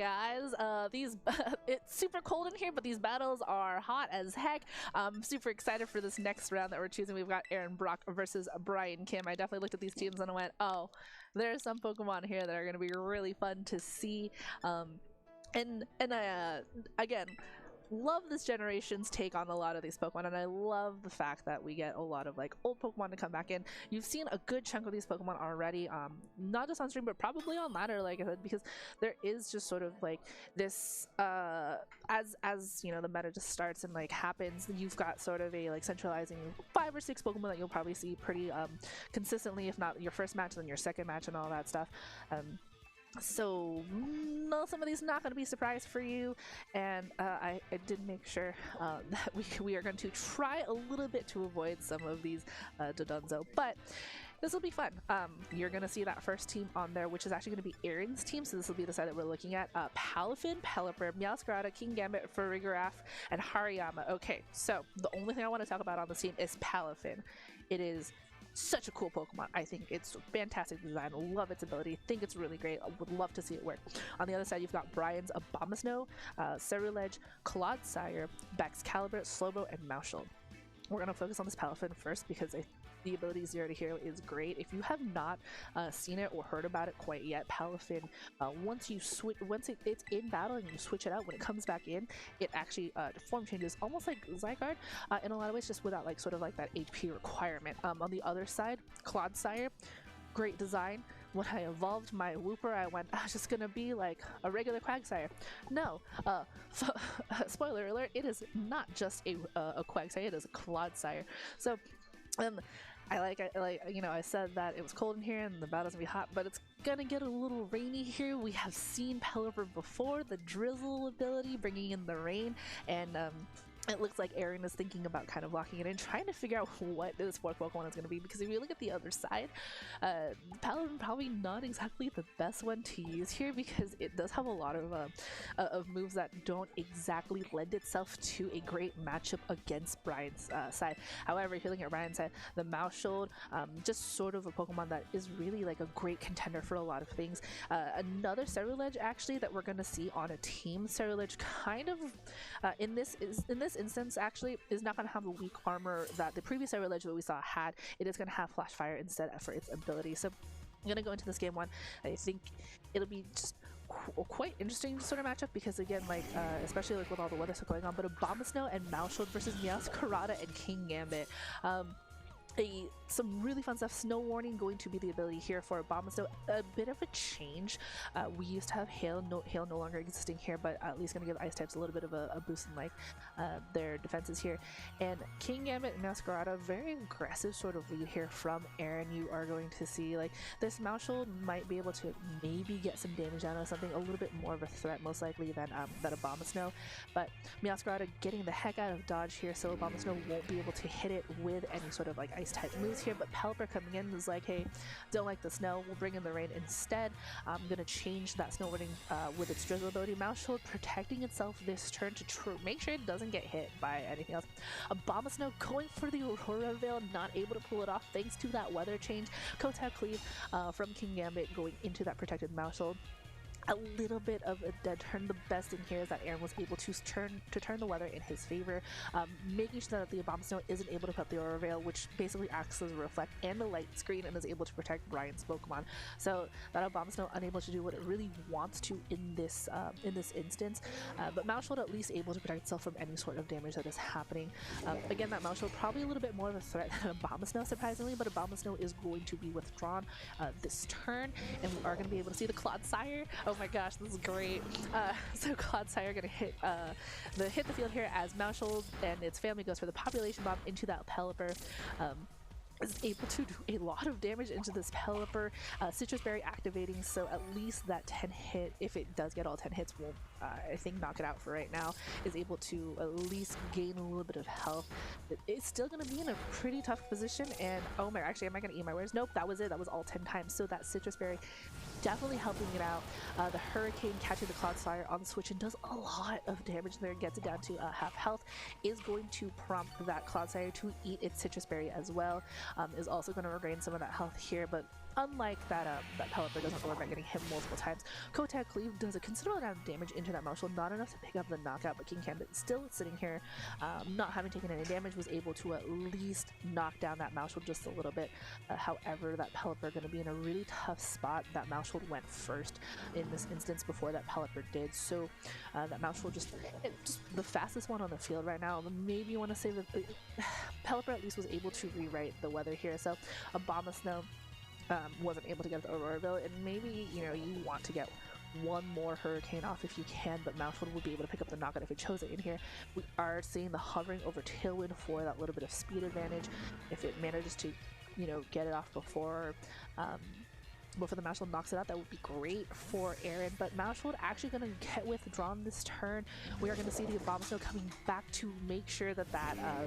guys. It's super cold in here, but these battles are hot as heck. I'm super excited for this next round that we're choosing. We've got Aaron Brock versus Bryan Kim. I definitely looked at these teams and I went, oh, there's some Pokemon here that are going to be really fun to see. Again, love this generation's take on a lot of these Pokemon, and I love the fact that we get a lot of like old Pokemon to come back in. You've seen a good chunk of these Pokemon already, not just on stream but probably on ladder, like I said, because there is just sort of like this as you know, the meta just starts and like happens, you've got sort of a like centralizing 5 or 6 Pokemon that you'll probably see pretty consistently, if not your first match then your second match and all that stuff. So no, some of these are not going to be a surprise for you, and I did make sure that we are going to try a little bit to avoid some of these Dodonzo, but this will be fun. You're going to see that first team on there, which is actually going to be Aaron's team, so this will be the side that we're looking at. Palafin, Pelipper, Meowscarada, Kingambit, Farigiraf, and Hariyama. Okay, so the only thing I want to talk about on this team is Palafin. It is such a cool Pokemon. I think it's fantastic design. Love its ability. Think it's really great. I would love to see it work. On the other side, you've got Brian's Abomasnow, Ceruledge, Clodsire, Baxcalibur, Slowbro, and Maushel. We're going to focus on this Palafin first because the ability 0 to hero is great. If you have not seen it or heard about it quite yet, Palafin, once it's in battle and you switch it out, when it comes back in, it actually form changes almost like Zygarde in a lot of ways, just without like sort of like that HP requirement. On the other side, Clodsire, great design. When I evolved my Wooper, I went, I was just gonna be like a regular Quagsire. No, spoiler alert, it is not just a Quagsire, it is a Clodsire. So, I said that it was cold in here and the battle's gonna be hot, but it's gonna get a little rainy here. We have seen Pelipper before, the drizzle ability, bringing in the rain, and it looks like Aaron is thinking about kind of locking it in, trying to figure out what this fourth Pokemon is going to be, because if you look at the other side, Paladin probably not exactly the best one to use here, because it does have a lot of moves that don't exactly lend itself to a great matchup against Brian's side. However, if you're looking at Brian's side, the Mausheld, just sort of a Pokemon that is really like a great contender for a lot of things. Another Ceruledge actually that we're going to see on a team. Ceruledge kind of in this instance actually is not going to have the weak armor that the previous Ceruledge that we saw had. It is going to have Flash Fire instead for its ability. So I'm going to go into this game one. I think it'll be just quite interesting sort of matchup, because again, like especially like with all the weather stuff going on, but Abomasnow and Mausheld versus Meowscarada and Kingambit. Some really fun stuff. Snow Warning going to be the ability here for Abomasnow. A bit of a change. We used to have Hail no longer existing here, but at least going to give Ice types a little bit of a boost in like their defenses here. And Kingambit and Meowscarada, very aggressive sort of lead here from Aaron. You are going to see like this Mausheld might be able to maybe get some damage out of something a little bit more of a threat most likely than Abomasnow, but Meowscarada getting the heck out of dodge here, so Abomasnow won't be able to hit it with any sort of like Ice type moves here. But Pelipper coming in is like, hey, don't like the snow, we'll bring in the rain instead. I'm gonna change that Snow Warning with its drizzle ability. Mausheld protecting itself this turn to make sure it doesn't get hit by anything else. Abomasnow going for the Aurora Veil, not able to pull it off thanks to that weather change. Kotal Cleave from Kingambit going into that protected Mausheld. A little bit of a dead turn. The best thing here is that Aaron was able to turn the weather in his favor, making sure that the Abomasnow isn't able to put the Aurora Veil, which basically acts as a reflect and a light screen, and is able to protect Brian's Pokemon. So that Abomasnow unable to do what it really wants to in this instance, but Mausheld at least able to protect itself from any sort of damage that is happening. Again, that Mausheld probably a little bit more of a threat than Abomasnow, surprisingly, but Abomasnow is going to be withdrawn this turn, and we are going to be able to see the Clodsire. Oh my gosh, this is great. So Clodsire gonna hit the field here as Mausheld and its family goes for the Population Bomb into that Pelipper. Is able to do a lot of damage into this Pelipper. Citrus Berry activating, so at least that 10 hit, if it does get all 10 hits, will I think knock it out for right now. Is able to at least gain a little bit of health. It's still going to be in a pretty tough position, and oh my, actually, am I going to eat my words? Nope, that was it. That was all 10 times. So that Citrus Berry definitely helping it out. The Hurricane catching the Clodsire on the switch and does a lot of damage there, gets it down to half health, is going to prompt that Clodsire to eat its Citrus Berry as well. Is also going to regain some of that health here, but unlike that Pelipper doesn't worry about getting hit multiple times, Kotak Cleave does a considerable amount of damage into that Mouth Shield, not enough to pick up the knockout, but King Gambit still sitting here, not having taken any damage, was able to at least knock down that Mouth Shield just a little bit. However, that Pelipper going to be in a really tough spot. That Mouth Shield went first in this instance before that Pelipper did, so that Mouth Shield just the fastest one on the field right now. Maybe you want to say that Pelipper at least was able to rewrite the weather here, so Abomasnow wasn't able to get the Auroraville, and maybe, you know, you want to get one more Hurricane off if you can, but Mouthful will be able to pick up the knockout if it chose it in here. We are seeing the hovering over Tailwind for that little bit of speed advantage. If it manages to, you know, get it off before the Mouthful knocks it out, that would be great for Aaron, but Mouthful actually going to get withdrawn this turn. We are going to see the Abomasnow coming back to make sure that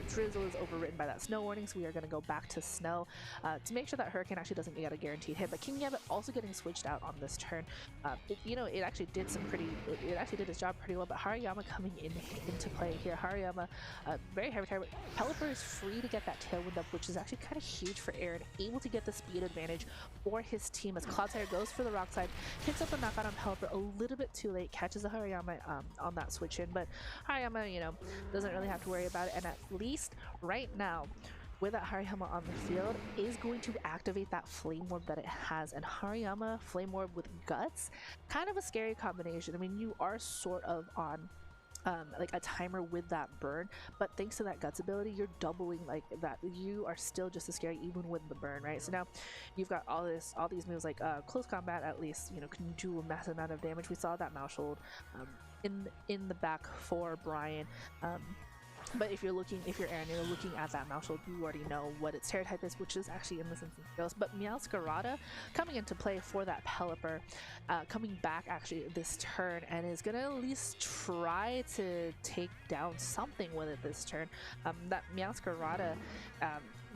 Drizzle is overwritten by that Snow Warning, so we are going to go back to Snow to make sure that Hurricane actually doesn't get a guaranteed hit, but King Gambit also getting switched out on this turn. It actually did it actually did its job pretty well, but Hariyama coming into play here. Hariyama, very heavy target. Pelipper is free to get that Tailwind up, which is actually kind of huge for Aaron, able to get the speed advantage for his team as Clodsire goes for the rock side, picks up the knockout on Pelipper a little bit too late, catches the Hariyama on that switch in, but Hariyama, you know, doesn't really have to worry about it, and at least right now, with that Hariyama on the field, is going to activate that Flame Orb that it has, and Hariyama, Flame Orb with Guts, kind of a scary combination. I mean, you are sort of on like a timer with that burn, but thanks to that Guts ability, you're doubling like that. You are still just as scary even with the burn, right? So now you've got all these moves like close combat, at least, you know, can do a massive amount of damage. We saw that Mouth Shield in the back for Bryan. But if you're Aaron, you're looking at that Mouth Shield, you already know what its Terror type is, which is actually in this instance Ghost. But Meowscarada coming into play for that Pelipper, coming back actually this turn, and is gonna at least try to take down something with it this turn. That Meowscarada,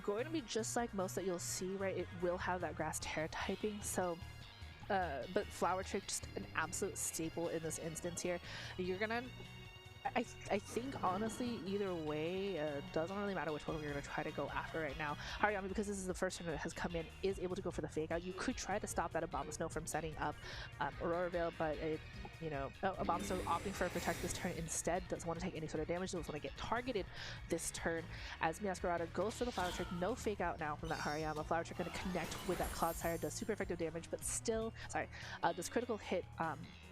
going to be just like most that you'll see, right? It will have that Grass Terror typing, so but Flower Trick, just an absolute staple in this instance here. You're gonna I think honestly either way, doesn't really matter which one we're going to try to go after right now. Hariyama, because this is the first turn that has come in, is able to go for the fake out. You could try to stop that Abomasnow from setting up Auroraville, but it, you know, Abomasnow opting for a protect this turn instead, doesn't want to take any sort of damage, doesn't want to get targeted this turn, as Meowscarada goes for the Flower Trick. No fake out now from that Hariyama. Flower Trick going to connect with that Clodsire, does super effective damage, but still, does critical hit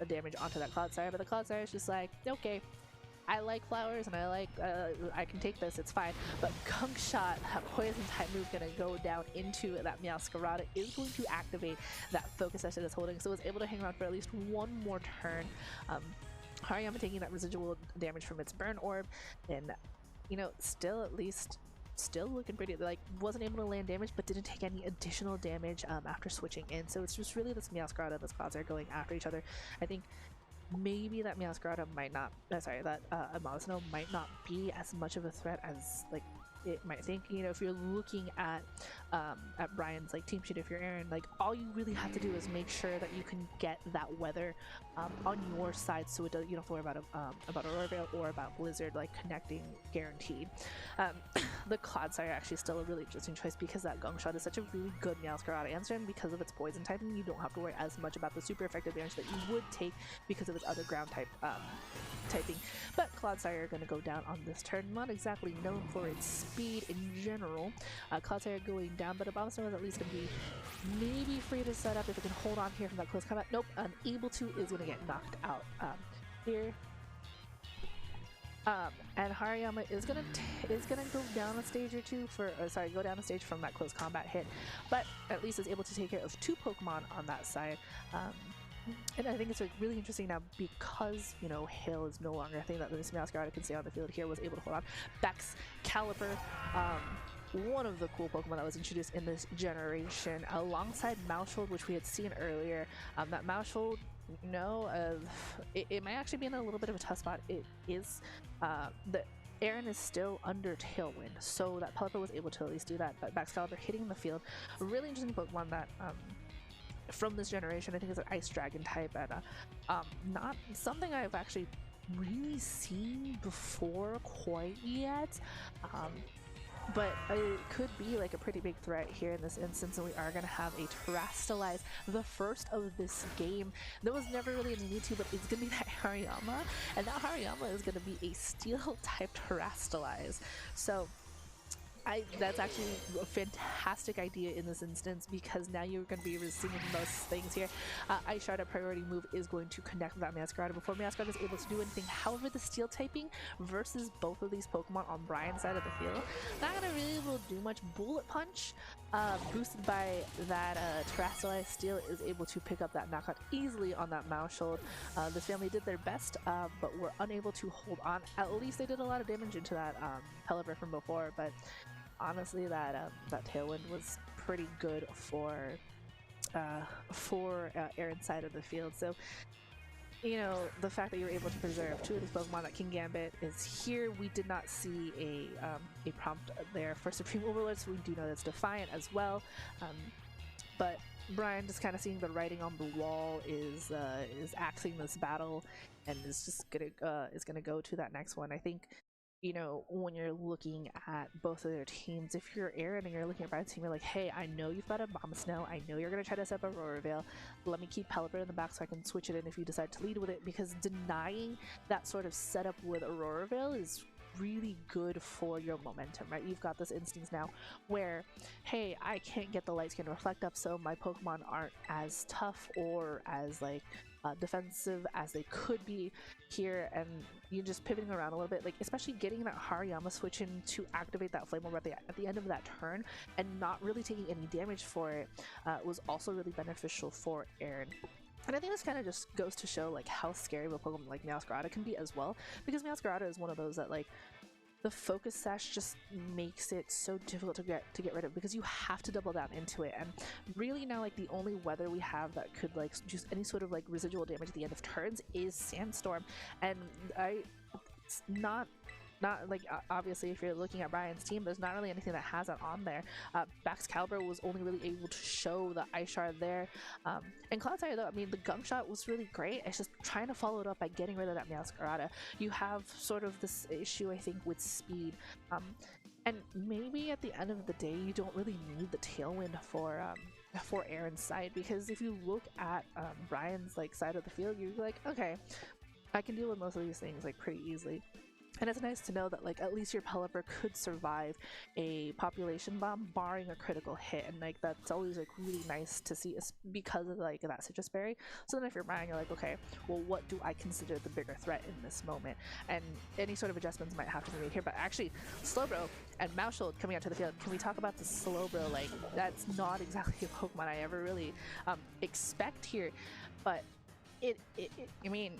damage onto that Clodsire, but the Clodsire is just like, okay, I like flowers and I can take this, it's fine. But Gunk Shot, that poison type move, gonna go down into that Meowscarada, is going to activate that focus that it is holding, so it's able to hang around for at least one more turn. Hariyama taking that residual damage from its burn orb, and you know, still looking pretty, like wasn't able to land damage but didn't take any additional damage after switching in. So it's just really this Meowscarada and this Clodsire going after each other. I think maybe that Meowscarada might not, that Abomasnow might not be as much of a threat as like it might think. You know, if you're looking at Bryan's like team sheet, if you're Aaron, like all you really have to do is make sure that you can get that weather on your side, so it does, you don't have to worry about Auroraville or about Blizzard like connecting guaranteed. The Clodsire actually still a really interesting choice because that Gunk Shot is such a really good Meowscarada answer, and because of its poison typing, you don't have to worry as much about the super effective damage that you would take because of its other ground type typing. But Clodsire are going to go down on this turn, not exactly known for its speed in general. Clodsire going down, but Abomasnow is at least going to be maybe free to set up if it can hold on here from that close combat. Nope, unable to, is going to get knocked out here. And Hariyama is gonna go down a stage or two for, go down a stage from that close combat hit, but at least is able to take care of two Pokemon on that side. And I think it's really interesting now because, you know, Hail is no longer a thing that this Meowscarada can stay on the field here, was able to hold on. Bex, Caliper, one of the cool Pokemon that was introduced in this generation, alongside Mouth Shield, which we had seen earlier. That Mouth Shield, you know, it might actually be in a little bit of a tough spot. It is, the Aaron is still under Tailwind, so that Pelipper was able to at least do that. But Caliper hitting the field, a really interesting Pokemon that, from this generation, I think it's an Ice Dragon type, and not something I've actually really seen before quite yet. but it could be like a pretty big threat here in this instance, and we are going to have a Terrastalize, the first of this game. There was never really any need to, but it's going to be that Hariyama, and that Hariyama is going to be a steel type Terrastalize. So that's actually a fantastic idea in this instance, because now you're going to be receiving most things here. Ice Shard, a priority move, is going to connect with that Masquerada before Masquerada is able to do anything. However, the steel typing versus both of these Pokemon on Bryan's side of the field, not going to really able to do much. Bullet Punch, boosted by that Terrastalize Steel, is able to pick up that knockout easily on that Maushold. This family did their best, but were unable to hold on. At least they did a lot of damage into that Pelipper from before, but honestly, that Tailwind was pretty good for Aaron's side of the field. So, you know, the fact that you were able to preserve two of these Pokemon, that Kingambit is here. We did not see a prompt there for Supreme Overlord, so we do know that's Defiant as well. But Bryan, just kind of seeing the writing on the wall, is axing this battle, and is just gonna go to that next one. I think, you know, when you're looking at both of their teams, if you're Aaron and you're looking at Bryan's team, you're like, hey, I know you've got a Bombsnow, I know you're going to try to set up Aurora Veil, let me keep Pelipper in the back so I can switch it in if you decide to lead with it, because denying that sort of setup with Aurora Veil is really good for your momentum, right? You've got this instance now where, hey, I can't get the Light Skin Reflect up, so my Pokemon aren't as tough or as like defensive as they could be here, and you're just pivoting around a little bit, like especially getting that Hariyama switch in to activate that Flame Orb at the end of that turn and not really taking any damage for it was also really beneficial for Aaron. And I think this kind of just goes to show like how scary of a Pokemon like Masquerada can be as well, because Masquerada is one of those that, like, the focus sash just makes it so difficult to get rid of, because you have to double down into it. And really now, like, the only weather we have that could like just any sort of like residual damage at the end of turns is Sandstorm. And it's not like, obviously if you're looking at Bryan's team, there's not really anything that has it on there. Baxcalibur was only really able to show the Ice Shard there. And Cloudfire, though, I mean, the Gum Shot was really great. It's just trying to follow it up by getting rid of that Masquerada. You have sort of this issue, I think, with speed. And maybe at the end of the day, you don't really need the Tailwind for Aaron's side, because if you look at Bryan's like side of the field, you're like, okay, I can deal with most of these things like pretty easily. And it's nice to know that, like, at least your Pelipper could survive a population bomb barring a critical hit, and like that's always like really nice to see, because of like that Citrus Berry. So then if you're Bryan, you're like, okay, well, what do I consider the bigger threat in this moment? And any sort of adjustments might have to be made here. But actually, Slowbro and Maushold coming out to the field, can we talk about the Slowbro? Like, that's not exactly a Pokemon I ever really expect here, but I mean,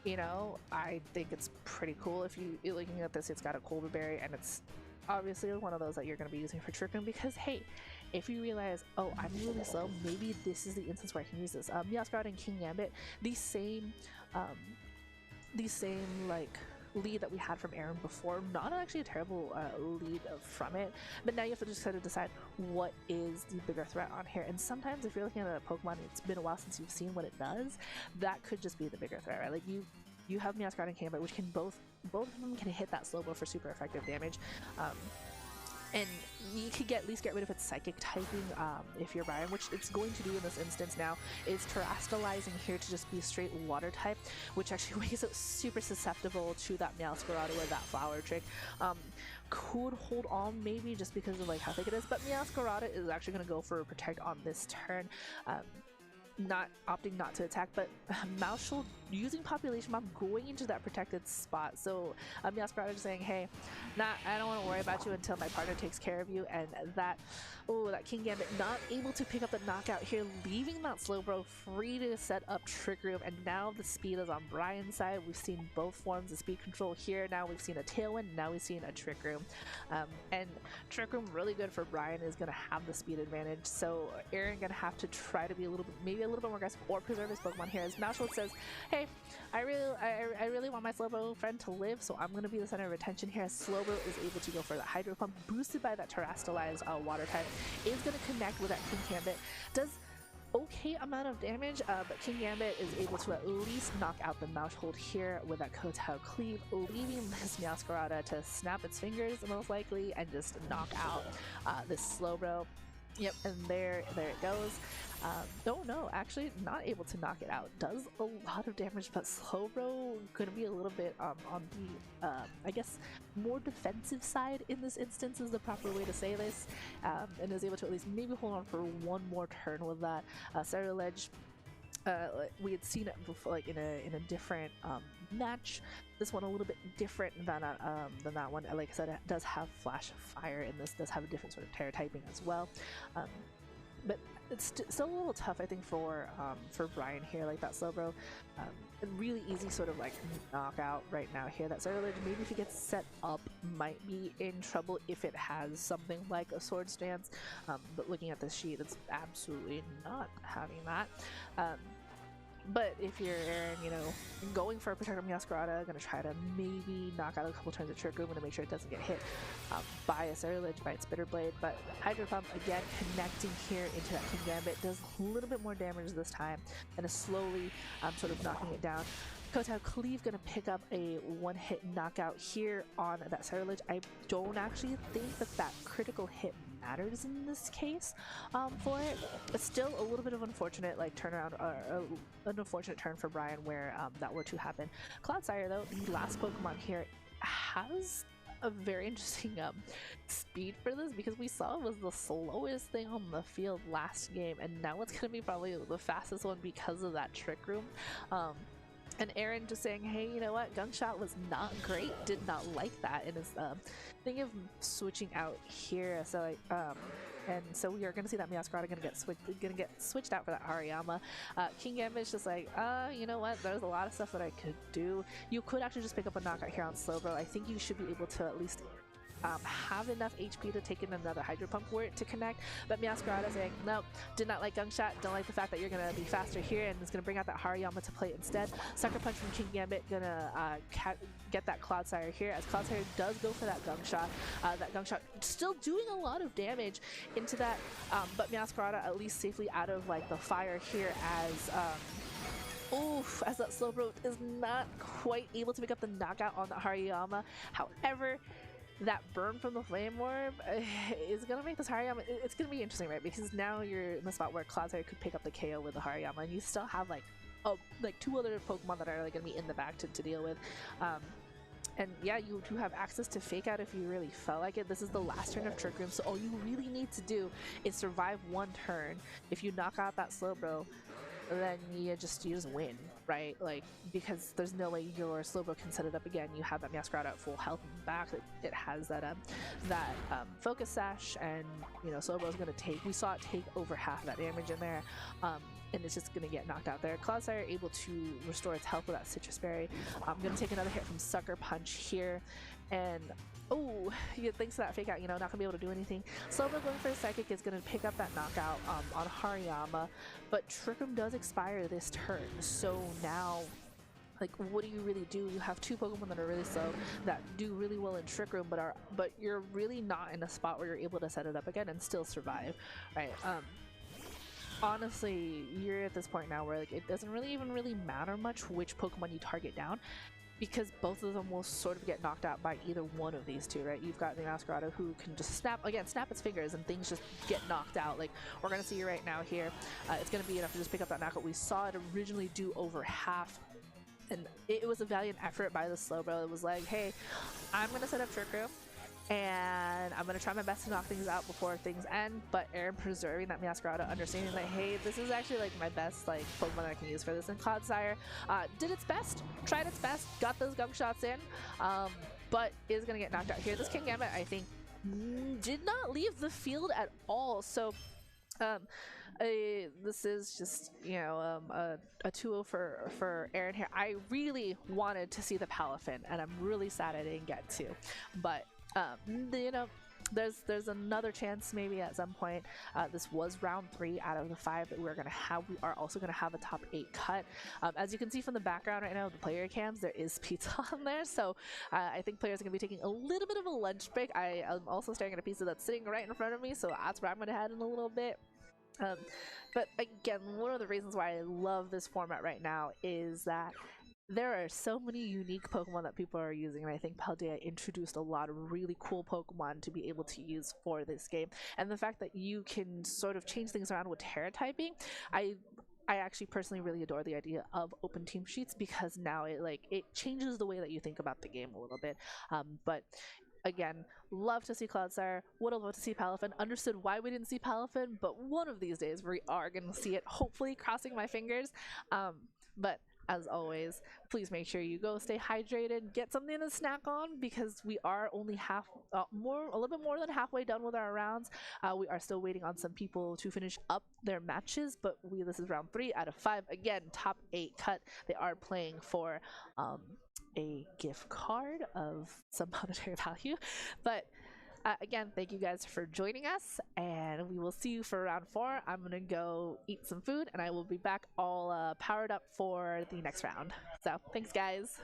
you know, I think it's pretty cool. If you're looking at this, it's got a Colbur Berry, and it's obviously one of those that you're going to be using for Trick Room, because, hey, if you realize, oh, I'm really slow, maybe this is the instance where I can use this. Meowscarada and Kingambit, the same like lead that we had from Aaron before, not actually a terrible lead from it, but now you have to just kind of decide what is the bigger threat on here. And sometimes if you're looking at a Pokemon, it's been a while since you've seen what it does, that could just be the bigger threat, right? Like, you have Meowscarada and Kingambit, which can both of them can hit that Slowbro for super effective damage. And you could at least get rid of its psychic typing if you're Bryan, which it's going to do in this instance now, is Terrastalizing here to just be straight water type, which actually makes it super susceptible to that Meowscarada with that Flower Trick. Could hold on maybe just because of like how thick it is, but Meowscarada is actually going to go for a Protect on this turn. Not opting not to attack, but Maushold using Population Bomb going into that protected spot. So Meowscarada just saying, hey, I don't want to worry about you until my partner takes care of you. And that Kingambit not able to pick up the knockout here, leaving that Slowbro free to set up Trick Room. And now the speed is on Bryan's side. We've seen both forms of speed control here. Now we've seen a Tailwind, now we've seen a Trick Room. And Trick Room, really good for Bryan, is going to have the speed advantage. So Aaron going to have to try to be maybe a little bit more aggressive or preserve his Pokemon here, as Maushold says, hey, I really want my Slowbro friend to live, so I'm going to be the center of attention here, as Slowbro is able to go for that Hydro Pump, boosted by that Terrastalized water type, is going to connect with that Kingambit. Does okay amount of damage, but King Gambit is able to at least knock out the mouse hold here with that Kotao Cleave, leaving this Meowscarada to snap its fingers most likely and just knock out this Slowbro. Yep, and there it goes. No, actually not able to knock it out. Does a lot of damage, but Slowbro gonna be a little bit on the, I guess, more defensive side in this instance is the proper way to say this, and is able to at least maybe hold on for one more turn with that. Sacrilege, we had seen it before, like in a different match. This one a little bit different than that one. Like I said, it does have Flash of Fire, and this does have a different sort of terror typing as well. But it's still a little tough, I think, for Bryan here. Like that Slowbro, really easy sort of like knockout right now here. That Sacrilege, maybe if he gets set up, might be in trouble if it has something like a Swords Dance. But looking at this sheet, it's absolutely not having that. But if you're Aaron, you know, going for a Protector Meowscarada, gonna try to maybe knock out a couple turns of Trick Room to make sure it doesn't get hit by a Sacrilege, by its Bitter Blade. But Hydro Pump, again, connecting here into that King Gambit, does a little bit more damage this time, and is slowly sort of knocking it down. Kotao Cleave gonna pick up a one-hit knockout here on that Sacrilege. I don't actually think that critical hit matters in this case for it. It's still a little bit of unfortunate like turnaround, an unfortunate turn for Bryan where that were to happen. Cloudsire though, the last Pokemon here, has a very interesting speed for this, because we saw it was the slowest thing on the field last game, and now it's gonna be probably the fastest one because of that Trick Room. And Aaron just saying, hey, you know what, Gunk Shot was not great, did not like that, and is thinking of switching out here. So and so we are gonna see that Meowscarada gonna get switched out for that Hariyama. King Gambit's just like, you know what, there's a lot of stuff that I could do. You could actually just pick up a knockout here on Slowbro. I think you should be able to at least have enough HP to take in another Hydro Pump for it to connect, but Meowscarada saying, nope, did not like Gunk Shot, don't like the fact that you're gonna be faster here, and it's gonna bring out that Hariyama to play instead. Sucker Punch from King Gambit gonna get that Cloudsire here, as Cloudsire does go for that Gunk Shot. That Gunk Shot still doing a lot of damage into that, but Meowscarada at least safely out of like the fire here, as that Slowbro is not quite able to pick up the knockout on the Hariyama. However, that burn from the Flame Orb is gonna make this Hariyama, it's gonna be interesting, right? Because now you're in the spot where Cloudsire could pick up the KO with the Hariyama, and you still have like two other Pokemon that are like gonna be in the back to deal with. And yeah, you do have access to Fake Out if you really felt like it. This is the last turn of Trick Room, so all you really need to do is survive one turn. If you knock out that Slowbro, then you just win, right? Like, because there's no way your Slowbro can set it up again. You have that Meowscarada at full health in the back. It has that Focus Sash, and you know Slowbro's gonna take. We saw it take over half of that damage in there, and it's just gonna get knocked out there. Cloudsire able to restore its health with that Citrus Berry. I'm gonna take another hit from Sucker Punch here, and oh, thanks to that Fake Out, you know, not gonna be able to do anything. Slowbro going for a Psychic is gonna pick up that knockout on Hariyama, but Trick Room does expire this turn, so now, like, what do you really do? You have two Pokemon that are really slow, that do really well in Trick Room, but you're really not in a spot where you're able to set it up again and still survive, right? Honestly, you're at this point now where like it doesn't really matter much which Pokemon you target down, because both of them will sort of get knocked out by either one of these two, right? You've got the Meowscarada who can just snap its fingers and things just get knocked out. Like we're gonna see right now here, it's gonna be enough to just pick up that knockout. We saw it originally do over half, and it was a valiant effort by the Slowbro. It was like, hey, I'm gonna set up Trick Room, and I'm gonna try my best to knock things out before things end, but Aaron preserving that Meowscarada, understanding that, hey, this is actually like my best like Pokemon that I can use for this. And Cloudsire did its best, tried its best, got those Gunk Shots in, but is gonna get knocked out here. This King Gambit, I think, did not leave the field at all. So this is just, you know, a 2-0 for Aaron here. I really wanted to see the Palafin, and I'm really sad I didn't get to, but you know, there's another chance maybe at some point. This was round 3 out of the 5 that we're gonna have. We are also gonna have a top 8 cut. As you can see from the background right now, the player cams, there is pizza on there, so I think players are gonna be taking a little bit of a lunch break. I am also staring at a pizza that's sitting right in front of me, so that's where I'm gonna head in a little bit. Um, but again, one of the reasons why I love this format right now is that there are so many unique Pokemon that people are using, and I think Paldea introduced a lot of really cool Pokemon to be able to use for this game. And the fact that you can sort of change things around with Terra typing, I I actually personally really adore the idea of open team sheets because now it changes the way that you think about the game a little bit. But again, love to see Cloudsire. Would have loved to see Palafin. Understood why we didn't see Palafin, but one of these days we are going to see it. Hopefully, crossing my fingers. But as always, please make sure you go stay hydrated, get something to snack on because we are only a little bit more than halfway done with our rounds. We are still waiting on some people to finish up their matches, but this is round 3 out of 5. Again, top 8 cut. They are playing for a gift card of some monetary value. But again, thank you guys for joining us, and we will see you for round 4. I'm gonna go eat some food, and I will be back all powered up for the next round. So, thanks, guys.